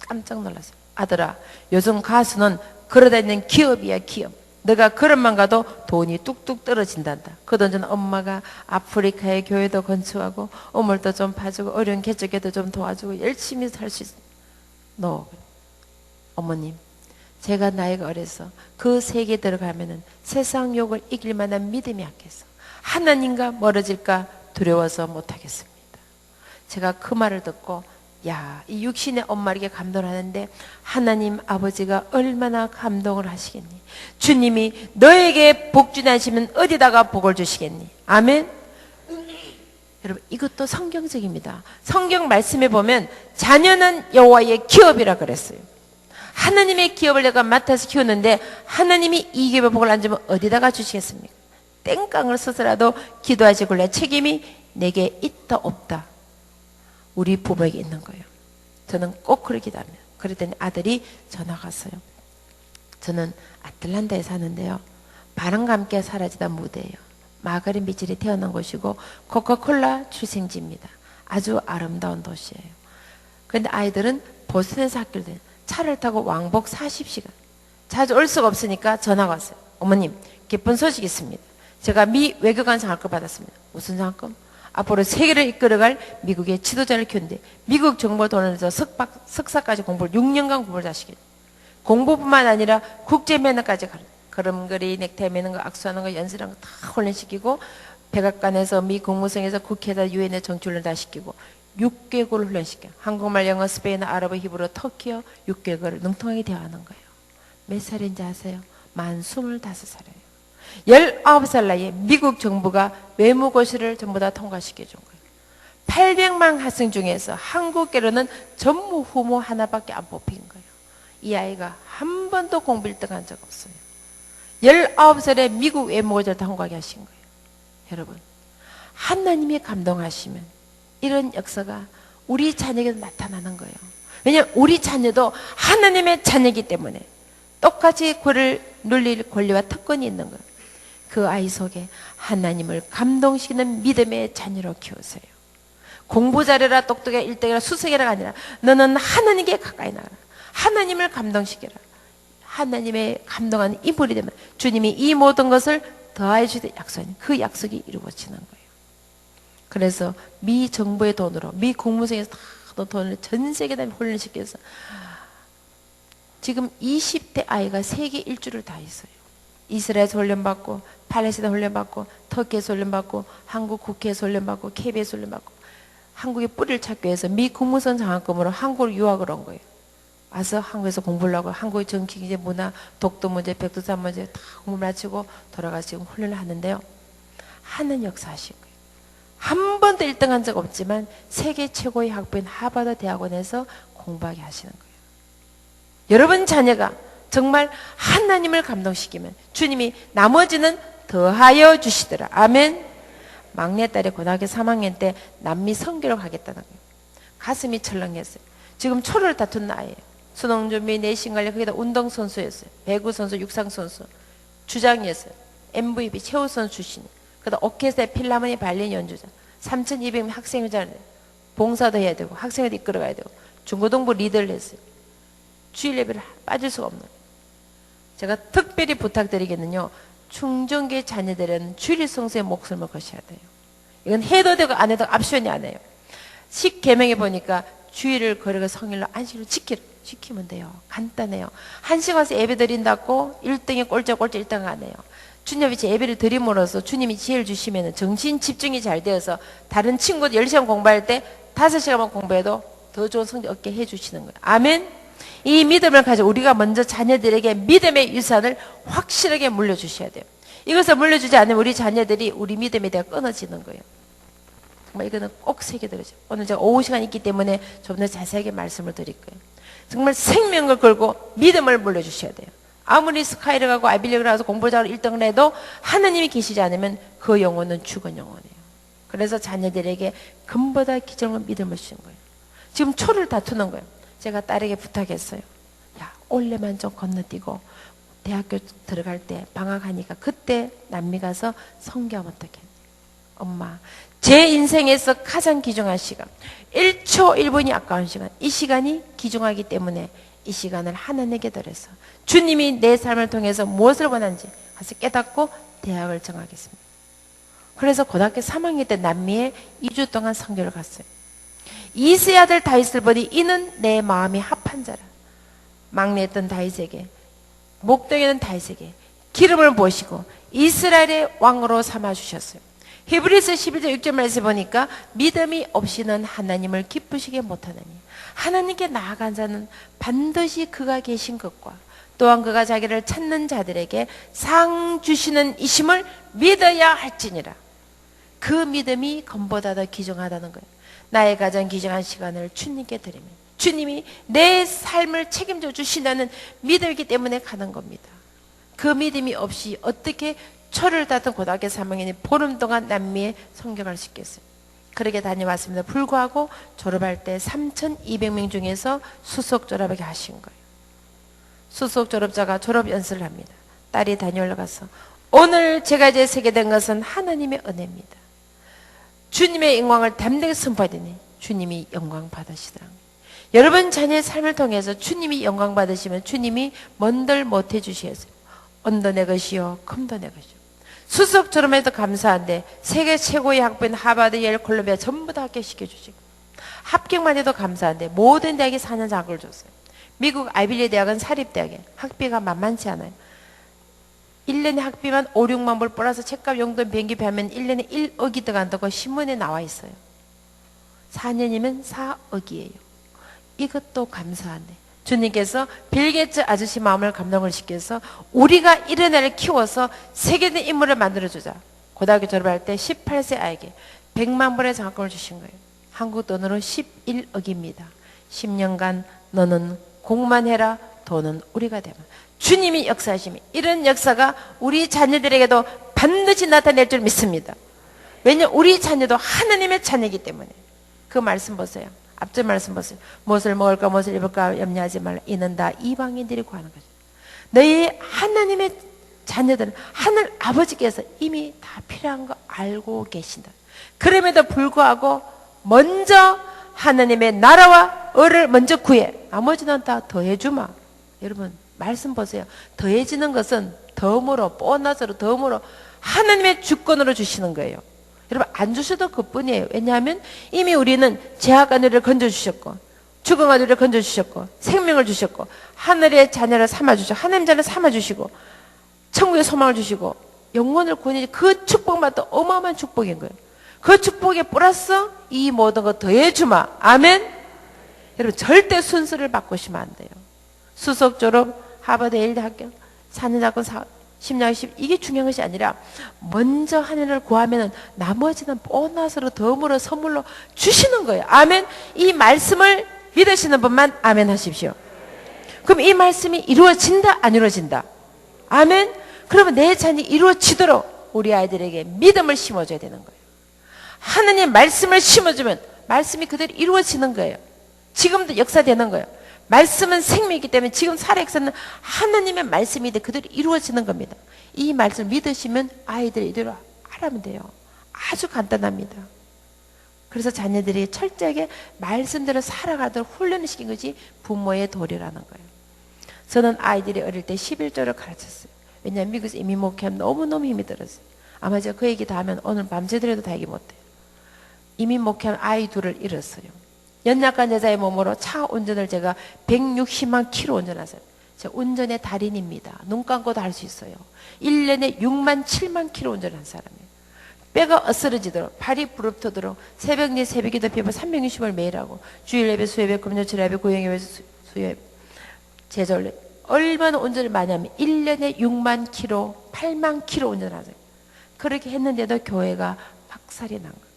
깜짝 놀랐어요. 아들아, 요즘 가수는 걸어다니는 기업이야, 기업. 너가 걸음만 가도 돈이 뚝뚝 떨어진단다. 그 돈 전 엄마가 아프리카의 교회도 건축하고 어물도 좀 봐주고 어려운 개척에도 좀 도와주고 열심히 살 수 있어. 너 어머님, 제가 나이가 어려서 그 세계에 들어가면은 세상 욕을 이길 만한 믿음이 약해서 하나님과 멀어질까 두려워서 못하겠습니다. 제가 그 말을 듣고 야, 이 육신의 엄마에게 감동을 하는데 하나님 아버지가 얼마나 감동을 하시겠니? 주님이 너에게 복 주나시면 어디다가 복을 주시겠니? 아멘. 여러분, 이것도 성경적입니다. 성경 말씀에 보면 자녀는 여호와의 기업이라 그랬어요. 하나님의 기업을 내가 맡아서 키우는데 하나님이 이 기업의 복을 안 주면 어디다가 주시겠습니까? 땡깡을 써서라도 기도하시길래 책임이 내게 있다 없다. 우리 부모에게 있는 거예요. 저는 꼭 그렇게 기도합니다. 그랬더니 아들이 전화가 왔어요. 저는 아틀란타에 사는데요. 바람과 함께 사라지다 무대예요. 마가린 비질이 태어난 곳이고 코카콜라 출생지입니다. 아주 아름다운 도시예요. 그런데 아이들은 보스턴에서 학교를 다녀요. 차를 타고 왕복 40시간. 자주 올 수가 없으니까 전화가 왔어요. 어머님, 기쁜 소식이 있습니다. 제가 미 외교관 장학금 받았습니다. 무슨 장학금? 앞으로 세계를 이끌어갈 미국의 지도자를 키우는데 미국 정부 돈을 내서 석사까지 공부를 6년간 공부를 하시겠죠. 공부뿐만 아니라 국제 매너까지 가르쳐요. 걸음걸이, 넥타이 매는 거, 악수하는 거, 연설하는 거 다 훈련시키고 백악관에서 미 국무성에서 국회에다 유엔에 정치훈련 다 시키고 6개국을 훈련시켜. 한국말, 영어, 스페인어, 아랍어, 히브리어, 터키어 6개국을 능통하게 대화하는 거예요. 몇 살인지 아세요? 만 25살이에요. 19살 나이에 미국 정부가 외무고시를 전부 다 통과시켜 준 거예요. 800만 학생 중에서 한국계로는 전무 후무 하나밖에 안 뽑힌 거예요. 이 아이가 한 번도 공부 1등 한 적 없어요. 19살에 미국 외무고시를 통과하게 하신 거예요. 여러분, 하나님이 감동하시면 이런 역사가 우리 자녀에게도 나타나는 거예요. 왜냐하면 우리 자녀도 하나님의 자녀이기 때문에 똑같이 그를 눌릴 권리와 특권이 있는 거예요. 그 아이 속에 하나님을 감동시키는 믿음의 자녀로 키우세요. 공부 잘해라, 똑똑해, 1등이라, 수석이라가 아니라 너는 하나님께 가까이 나가라. 하나님을 감동시켜라. 하나님의 감동하는 인물이 되면 주님이 이 모든 것을 더하여 주시되 약속하니 그 약속이 이루어지는 거예요. 그래서 미 정부의 돈으로, 미 국무성에서 다 돈을 전 세계에 훈련시켜서 지금 20대 아이가 세계 일주를 다 있어요. 이스라엘에서 훈련받고, 팔레스타인 훈련받고, 터키에서 훈련받고, 한국 국회에서 훈련받고, KBS에서 훈련받고, 한국의 뿌리를 찾기 위해서 미 국무성 장학금으로 한국으로 유학을 온 거예요. 와서 한국에서 공부를 하고 한국의 정치, 경제, 문화, 독도 문제, 백두산 문제 다 공부를 마치고 돌아가서 지금 훈련을 하는데요. 하는 역사하신 거예요. 한 번도 1등 한 적 없지만 세계 최고의 학부인 하버드 대학원에서 공부하게 하시는 거예요. 여러분 자녀가 정말 하나님을 감동시키면 주님이 나머지는 더하여 주시더라. 아멘. 막내딸이 고등학교 3학년 때 남미 선교를 가겠다는 거예요. 가슴이 철렁했어요. 지금 초를 다툰 나이에요. 수능 준비, 내신 관리, 거기다 운동선수였어요. 배구선수, 육상선수, 주장이었어요. MVP, 최우선 출신. 그다음 오케스트라, 필라모니, 발레린 연주자. 3,200명 학생회장을 봉사도 해야 되고 학생회도 이끌어가야 되고 중고등부 리더를 했어요. 주일 예배를 빠질 수가 없는 거예요. 제가 특별히 부탁드리겠는요. 충정교회 자녀들은 주일 성수의 목숨을 거셔야 돼요. 이건 해도 되고 안 해도 앞시원이 안 해요. 10계명에 보니까 주일을 거리고 성일로 안식을 지키면 돼요. 간단해요. 1시간 와서 예배 드린다고 1등에 꼴찌 1등 안 해요. 주님 앞에 예배를 드림으로써 주님이 지혜를 주시면 정신 집중이 잘 되어서 다른 친구들 10시간 공부할 때 5시간만 공부해도 더 좋은 성적 얻게 해주시는 거예요. 아멘. 이 믿음을 가지고 우리가 먼저 자녀들에게 믿음의 유산을 확실하게 물려주셔야 돼요. 이것을 물려주지 않으면 우리 자녀들이 우리 믿음에 대해 끊어지는 거예요. 정말 이거는 꼭 새겨들으죠. 오늘 제가 오후 시간 있기 때문에 좀 더 자세하게 말씀을 드릴 거예요. 정말 생명을 걸고 믿음을 물려주셔야 돼요. 아무리 스카이를 가고 아이빌리그를 가서 공부자로 1등을 해도 하나님이 계시지 않으면 그 영혼은 죽은 영혼이에요. 그래서 자녀들에게 금보다 기정한 믿음을 주신 거예요. 지금 초를 다투는 거예요. 제가 딸에게 부탁했어요. 야, 올해만 좀 건너뛰고 대학교 들어갈 때 방학하니까 그때 남미 가서 성교하면 어떡해. 엄마, 제 인생에서 가장 귀중한 시간, 1초 1분이 아까운 시간, 이 시간이 귀중하기 때문에 이 시간을 하나님께 드려서 주님이 내 삶을 통해서 무엇을 원하는지 가서 깨닫고 대학을 정하겠습니다. 그래서 고등학교 3학년 때 남미에 2주 동안 선교를 갔어요. 이세 아들 다윗을 보니 이는 내 마음이 합한 자라. 막내였던 다윗에게, 목동에는 다윗에게 기름을 부으시고 이스라엘의 왕으로 삼아주셨어요. 히브리서 11장 6절 말씀 보니까 믿음이 없이는 하나님을 기쁘시게 못하느니 하나님께 나아간 자는 반드시 그가 계신 것과 또한 그가 자기를 찾는 자들에게 상 주시는 이심을 믿어야 할지니라. 그 믿음이 금보다 더 귀중하다는 거예요. 나의 가장 귀중한 시간을 주님께 드리면 주님이 내 삶을 책임져 주신다는 믿음이기 때문에 가는 겁니다. 그 믿음이 없이 어떻게 초를 다툰 고등학교 3학년이 보름 동안 남미에 선교를 시켰어요. 그렇게 다녀왔습니다. 불구하고 졸업할 때 3,200명 중에서 수석 졸업하게 하신 거예요. 수석 졸업자가 졸업 연설을 합니다. 딸이 다녀올라가서 오늘 제가 이제 세게 된 것은 하나님의 은혜입니다. 주님의 영광을 담대하게 선포하더니 주님이 영광 받으시더라고요. 여러분 자녀의 삶을 통해서 주님이 영광 받으시면 주님이 뭔들 못해 주시겠어요. 언도 내 것이요 금도 내 것이요. 수석 졸업해도 감사한데 세계 최고의 학부인 하버드, 예일, 콜롬비아 전부 다 합격시켜 주시고 합격만 해도 감사한데 모든 대학에 4년 장학을 줬어요. 미국 아이빌리 대학은 사립대학에 학비가 만만치 않아요. 1년에 학비만 5, 6만 불 플러스 책값 용돈 비행기표 하면 1년에 1억이 들어간다고 신문에 나와 있어요. 4년이면 4억이에요. 이것도 감사하네. 주님께서 빌 게이츠 아저씨 마음을 감동을 시켜서 우리가 이런 애를 키워서 세계적인 인물을 만들어주자. 고등학교 졸업할 때 18세 아이에게 100만 불의 장학금을 주신 거예요. 한국 돈으로 11억입니다. 10년간 너는 공만 해라. 돈은 우리가 되면. 주님이 역사하시면 이런 역사가 우리 자녀들에게도 반드시 나타낼 줄 믿습니다. 왜냐하면 우리 자녀도 하나님의 자녀이기 때문에. 그 말씀 보세요. 앞전 말씀 보세요. 무엇을 먹을까 무엇을 입을까 염려하지 말라. 이는 다 이방인들이 구하는 거죠. 너희 하나님의 자녀들은 하늘 아버지께서 이미 다 필요한 거 알고 계신다. 그럼에도 불구하고 먼저 하나님의 나라와 의를 먼저 구해. 나머지는 다 더해주마. 여러분 말씀 보세요. 더해지는 것은 덤으로 보너스로 덤으로 하나님의 주권으로 주시는 거예요. 여러분 안 주셔도 그뿐이에요. 왜냐하면 이미 우리는 죄악과 죄를 건져주셨고 죽음과 죄를 건져주셨고 생명을 주셨고 하늘의 자녀를 삼아주셨고 하나님 자녀를 삼아주시고 천국의 소망을 주시고 영혼을 구원해 그 축복만 또 어마어마한 축복인 거예요. 그 축복에 플러스 이 모든 거 더해주마. 아멘. 여러분 절대 순서를 바꾸시면 안 돼요. 수석 졸업 하버드 예일대 학교 4년 학원 10년 10 이게 중요한 것이 아니라 먼저 하나님을 구하면 나머지는 보너스로 덤으로 선물로 주시는 거예요. 아멘. 이 말씀을 믿으시는 분만 아멘 하십시오. 그럼 이 말씀이 이루어진다 안 이루어진다? 아멘. 그러면 내 자녀이 이루어지도록 우리 아이들에게 믿음을 심어줘야 되는 거예요. 하나님 말씀을 심어주면 말씀이 그대로 이루어지는 거예요. 지금도 역사되는 거예요. 말씀은 생명이기 때문에 지금 살아있는 하나님의 말씀이 그대로 이루어지는 겁니다. 이 말씀을 믿으시면 아이들이 이대로 하라면 돼요. 아주 간단합니다. 그래서 자녀들이 철저하게 말씀대로 살아가도록 훈련을 시킨 것이 부모의 도리라는 거예요. 저는 아이들이 어릴 때 11조를 가르쳤어요. 왜냐하면 미국에서 이민 목회하면 너무너무 힘이 들었어요. 아마 제가 그 얘기 다 하면 오늘 밤새더라도 다 얘기 못해요. 이민 목회하면 아이 둘을 잃었어요. 연약한 여자의 몸으로 차 운전을 제가 160만 킬로 운전하세요. 제가 운전의 달인입니다. 눈 감고도 할 수 있어요. 1년에 6만 7만 킬로 운전한 사람이에요. 뼈가 어스러지도록 발이 부릅터도록 새벽 4 새벽에도 비워 360을 매일 하고 주일 예배 수요예배 금요일 예배 고행 예배 수요예배 제절 얼마나 운전을 많이 하면 1년에 6만 킬로 8만 킬로 운전하세요. 그렇게 했는데도 교회가 박살이 난 거예요.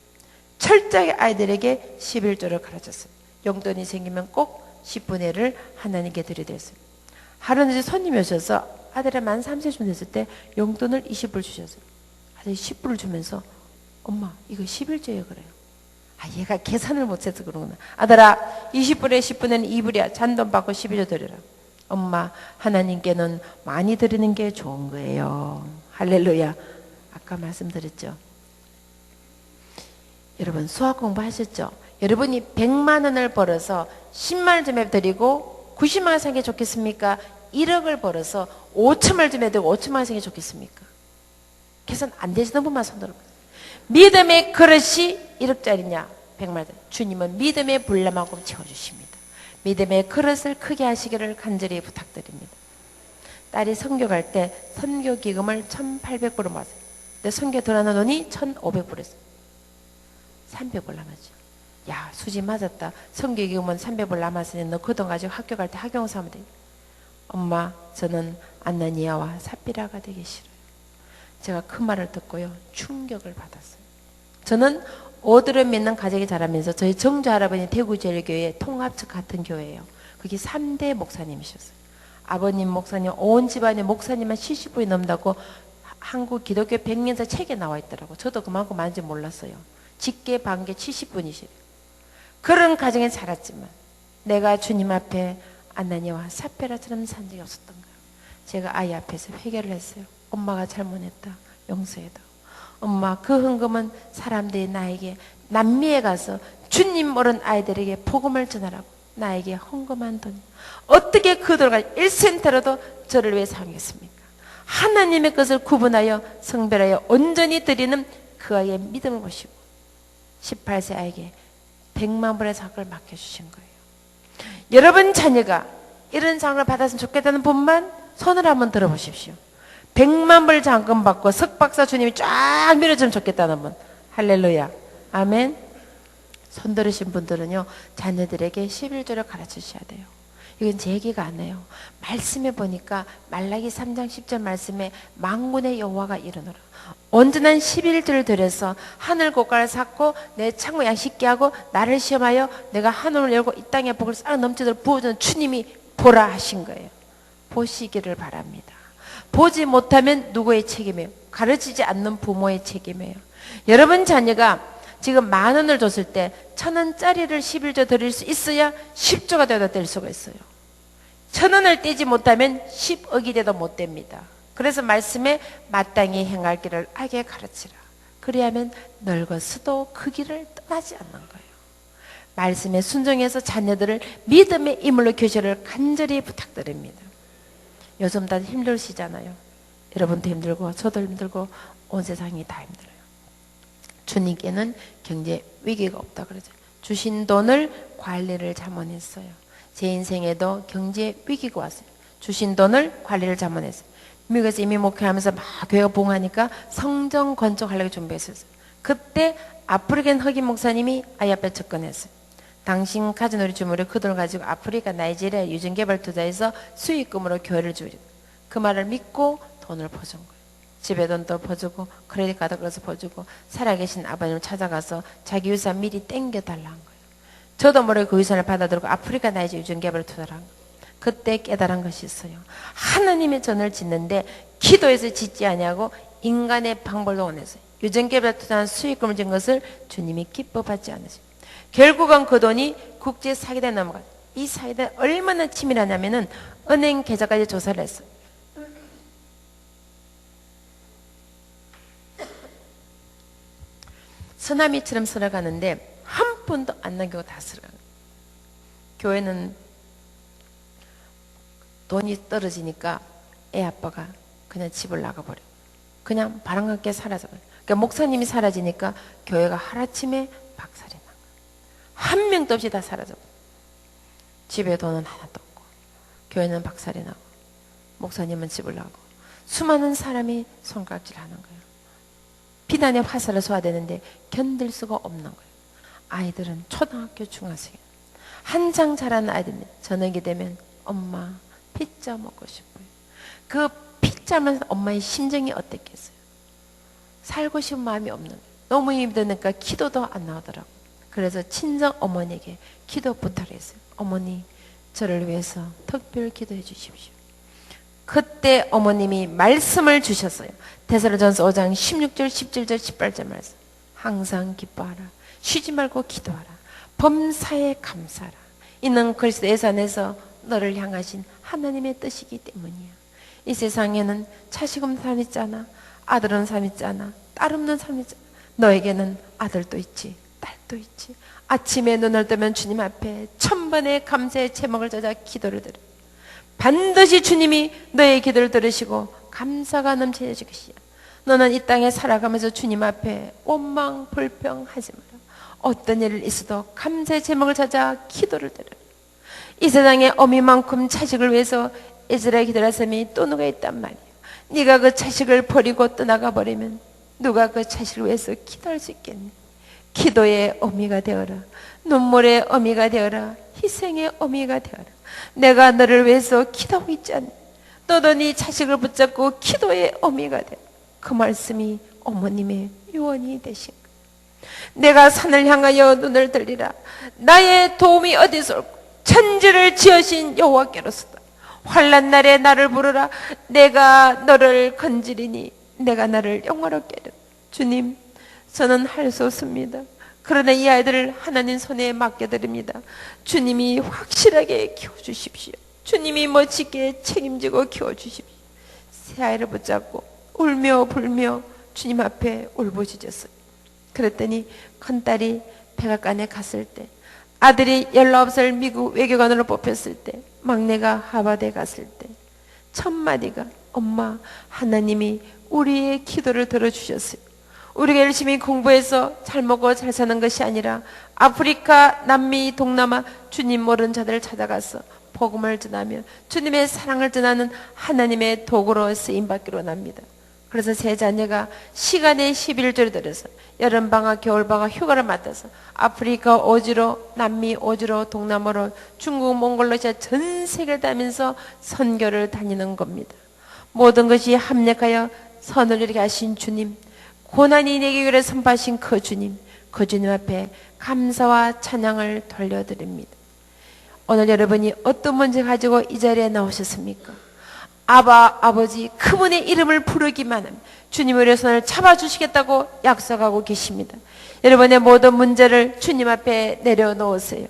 철저하게 아이들에게 11조를 가르쳤어요. 용돈이 생기면 꼭 10분의 1을 하나님께 드리랬어요. 하루는 이제 손님이 오셔서 아들이 만 3세쯤 됐을 때 용돈을 20불 주셨어요. 아들이 10불을 주면서 엄마 이거 11조예요 그래요. 아 얘가 계산을 못해서 그러구나. 아들아 20불에 10분의 2불이야. 잔돈 받고 11조 드리라. 엄마 하나님께는 많이 드리는 게 좋은 거예요. 할렐루야. 아까 말씀드렸죠. 여러분 수학 공부하셨죠? 여러분이 100만 원을 벌어서 10만 원 좀 드리고 90만 원 생게 좋겠습니까? 1억을 벌어서 5천만 원 좀 드리고 5천만 원 생게 좋겠습니까? 계산 안 되시는 분만 손 들어보세요. 믿음의 그릇이 1억짜리냐 100만 원. 주님은 믿음의 불량만큼 채워주십니다. 믿음의 그릇을 크게 하시기를 간절히 부탁드립니다. 딸이 선교 갈 때 선교 기금을 1,800불을 모았어요. 근데 선교 들어가는 돈이 1,500불이었어요. 300불 남았죠. 야 수지 맞았다. 선교기금은 300불 남았으니 너 그 돈 가지고 학교 갈 때 학용사 하면 돼. 엄마 저는 안나니아와 삽비라가 되기 싫어요. 제가 그 말을 듣고요 충격을 받았어요. 저는 오드를 믿는 가정이 자라면서 저희 정조 할아버지 대구제일교회 통합측 같은 교회예요. 그게 3대 목사님이셨어요. 아버님 목사님 온 집안에 목사님만 70분이 넘다고 한국 기독교 100년사 책에 나와 있더라고. 저도 그만큼 많은지 몰랐어요. 직계 반계 70분이시래요. 그런 가정에 자랐지만 내가 주님 앞에 아나니와 삽비라처럼 산 적이 없었던 거예요. 제가 아이 앞에서 회개를 했어요. 엄마가 잘못했다. 용서해다. 엄마 그 헌금은 사람들이 나에게 남미에 가서 주님 모르는 아이들에게 복음을 전하라고 나에게 헌금한 돈. 어떻게 그 돈을 1센트라도 저를 위해 사용했습니까? 하나님의 것을 구분하여 성별하여 온전히 드리는 그 아이의 믿음을 보시고 18세 아이에게 100만 불의 장학을 맡겨주신 거예요. 여러분 자녀가 이런 장학을 받았으면 좋겠다는 분만 손을 한번 들어보십시오. 100만 불 장학금 받고 석박사 주님이 쫙 밀어주면 좋겠다는 분. 할렐루야. 아멘. 손 들으신 분들은요, 자녀들에게 11조를 가르치셔야 돼요. 이건 제 얘기가 아니에요. 말씀에 보니까 말라기 3장 10절 말씀에 만군의 여호와가 이르노라. 온전한 11조를 드려서 하늘 고가를 쌓고 내 창고 양식게 하고 나를 시험하여 내가 하늘을 열고 이 땅에 복을 싹 넘치도록 부어주는 주님이 보라 하신 거예요. 보시기를 바랍니다. 보지 못하면 누구의 책임이에요? 가르치지 않는 부모의 책임이에요. 여러분 자녀가 지금 10,000원을 줬을 때 1,000원짜리를 11조 드릴 수 있어야 10조가 되어도 될 수가 있어요. 1,000원을 떼지 못하면 10억이 돼도 못 됩니다. 그래서 말씀에 마땅히 행할 길을 알게 가르치라. 그리하면 늙어서도 그 길을 떠나지 않는 거예요. 말씀에 순종해서 자녀들을 믿음의 인물로 교체를 간절히 부탁드립니다. 요즘 다들 힘드시잖아요. 여러분도 힘들고 저도 힘들고 온 세상이 다 힘들어요. 주님께는 경제 위기가 없다 그러죠. 주신 돈을 관리를 잘못했어요. 제 인생에도 경제 위기가 왔어요. 주신 돈을 관리를 잘못했어요. 미국에서 이미 목회하면서 막 교회가 부흥하니까 성전 건축하려고 준비했어요. 그때 아프리칸 흑인 목사님이 아이 앞에 접근했어요. 당신 가진 우리 주물에 그 돈을 가지고 아프리카 나이지리아 유전개발투자해서 수익금으로 교회를 주리라. 그 말을 믿고 돈을 퍼준 거예요. 집에 돈도 퍼주고 크레딧 카드 걸어서 퍼주고 살아계신 아버님을 찾아가서 자기 유산 미리 땡겨달라는 거예요. 저도 모르게 그 유산을 받아들고 아프리카 나이지리아 유전개발투자를 한 거예요. 그때 깨달은 것이 있어요. 하나님의 전을 짓는데 기도해서 짓지 아니하고 인간의 방법을 원해서 유전개발투자한 수익금을 준 것을 주님이 기뻐받지 않으세요. 결국은 그 돈이 국제 사기단에 넘어가요. 이 사기단이 얼마나 치밀하냐면은 은행 계좌까지 조사를 했어요. 쓰나미처럼 쓸어가는데 한 푼도 안 남기고 다 쓸어가요. 교회는 돈이 떨어지니까 애 아빠가 그냥 집을 나가버려요. 그냥 바람과 함께 사라져버려요. 그러니까 목사님이 사라지니까 교회가 하루아침에 박살이 난 거예요. 한 명도 없이 다 사라져버려요. 집에 돈은 하나도 없고 교회는 박살이 나고 목사님은 집을 나가고 수많은 사람이 손가락질하는 거예요. 비난의 화살을 쏘아야 되는데 견딜 수가 없는 거예요. 아이들은 초등학교 중학생 한창 자라는 아이들인데 저녁이 되면 엄마 피자 먹고 싶어요. 그 피자만 엄마의 심정이 어땠겠어요? 살고 싶은 마음이 없는 거예요. 너무 힘드니까 기도도 안 나오더라고요. 그래서 친정 어머니에게 기도 부탁을 했어요. 어머니 저를 위해서 특별 기도해 주십시오. 그때 어머님이 말씀을 주셨어요. 데살로니가전서 5장 16절 17절 18절 말씀. 항상 기뻐하라. 쉬지 말고 기도하라. 범사에 감사하라. 이는 그리스도의 산에서 너를 향하신 하나님의 뜻이기 때문이야. 이 세상에는 자식 없는 사람 있잖아. 아들 없는 사람 있잖아. 딸 없는 사람 있잖아. 너에게는 아들도 있지. 딸도 있지. 아침에 눈을 뜨면 주님 앞에 1000번의 감사의 제목을 찾아 기도를 드려. 반드시 주님이 너의 기도를 들으시고 감사가 넘쳐질 것이야. 너는 이 땅에 살아가면서 주님 앞에 원망 불평하지 마라. 어떤 일을 있어도 감사의 제목을 찾아 기도를 드려. 이 세상에 어미만큼 자식을 위해서 이스라엘 기도할 사람이 또 누가 있단 말이야. 네가 그 자식을 버리고 떠나가 버리면 누가 그 자식을 위해서 기도할 수 있겠니? 기도의 어미가 되어라. 눈물의 어미가 되어라. 희생의 어미가 되어라. 내가 너를 위해서 기도하고 있지 않니? 너도 네 자식을 붙잡고 기도의 어미가 되어라. 그 말씀이 어머님의 유언이 되신 거예요. 내가 산을 향하여 눈을 들리라. 나의 도움이 어디서 올까? 천지를 지으신 여호와께로서다. 환난 날에 나를 부르라. 내가 너를 건지리니 내가 나를 영화롭게 하리라. 주님, 저는 할 수 없습니다. 그러나 이 아이들을 하나님 손에 맡겨드립니다. 주님이 확실하게 키워주십시오. 주님이 멋지게 책임지고 키워주십시오. 새 아이를 붙잡고 울며 불며 주님 앞에 울부짖었어요. 그랬더니 큰딸이 백악관에 갔을 때, 아들이 19살 미국 외교관으로 뽑혔을 때, 막내가 하버드에 갔을 때 첫 마디가 엄마, 하나님이 우리의 기도를 들어주셨어요. 우리가 열심히 공부해서 잘 먹고 잘 사는 것이 아니라 아프리카, 남미, 동남아 주님 모르는 자들을 찾아가서 복음을 전하며 주님의 사랑을 전하는 하나님의 도구로 쓰임받기로 합니다. 그래서 세 자녀가 시간의 11조를 들여서 여름방학, 겨울방학 휴가를 맞아서 아프리카 오지로, 남미 오지로, 동남아로, 중국, 몽골, 러시아 전 세계를 다니면서 선교를 다니는 겁니다. 모든 것이 합력하여 선을 이루게 하신 주님, 고난이 내게 그래 선포하신 그 주님 앞에 감사와 찬양을 돌려드립니다. 오늘 여러분이 어떤 문제 가지고 이 자리에 나오셨습니까? 아버지 그분의 이름을 부르기만 하면 주님 우리의 손을 잡아주시겠다고 약속하고 계십니다. 여러분의 모든 문제를 주님 앞에 내려놓으세요.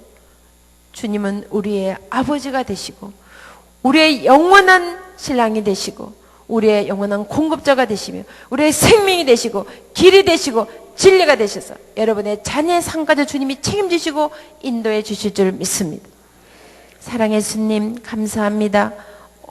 주님은 우리의 아버지가 되시고 우리의 영원한 신랑이 되시고 우리의 영원한 공급자가 되시며 우리의 생명이 되시고 길이 되시고 진리가 되셔서 여러분의 자녀의 삶까지 주님이 책임지시고 인도해 주실 줄 믿습니다. 사랑의 주님 감사합니다.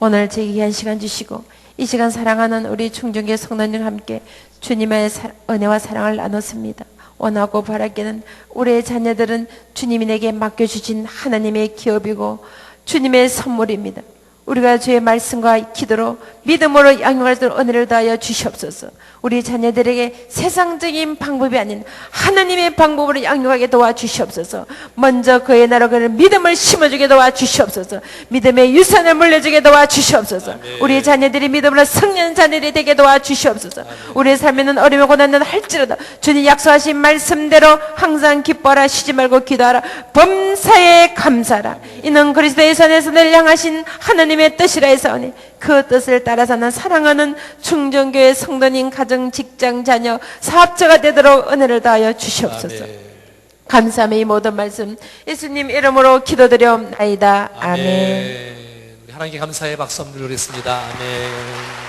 오늘 제게 귀한 시간 주시고 이 시간 사랑하는 우리 충정교회 성도님과 함께 주님의 은혜와 사랑을 나눴습니다. 원하고 바라기는 우리의 자녀들은 주님이 내게 맡겨주신 하나님의 기업이고 주님의 선물입니다. 우리가 주의 말씀과 기도로 믿음으로 양육할 수 있는 은혜를 다하여 주시옵소서. 우리 자녀들에게 세상적인 방법이 아닌 하나님의 방법으로 양육하게 도와주시옵소서. 먼저 그의 나라 그의 믿음을 심어주게 도와주시옵소서. 믿음의 유산을 물려주게 도와주시옵소서. 우리 자녀들이 믿음으로 성년 자녀들이 되게 도와주시옵소서. 우리의 삶에는 어려움이 고난은 할지라도 주님 약속하신 말씀대로 항상 기뻐하라, 쉬지 말고 기도하라, 범사에 감사하라. 이는 그리스도의 손에서 늘 향하신 하나님의 뜻이라 해서오니 그 뜻을 따라 사는 사랑하는 충정교회 성도님, 가정, 직장, 자녀, 사업자가 되도록 은혜를 다하여 주시옵소서. 감사함의 이 모든 말씀 예수님 이름으로 기도드려옵나이다. 아멘. 하나님께 감사의 박수 한번 드리겠습니다. 아멘.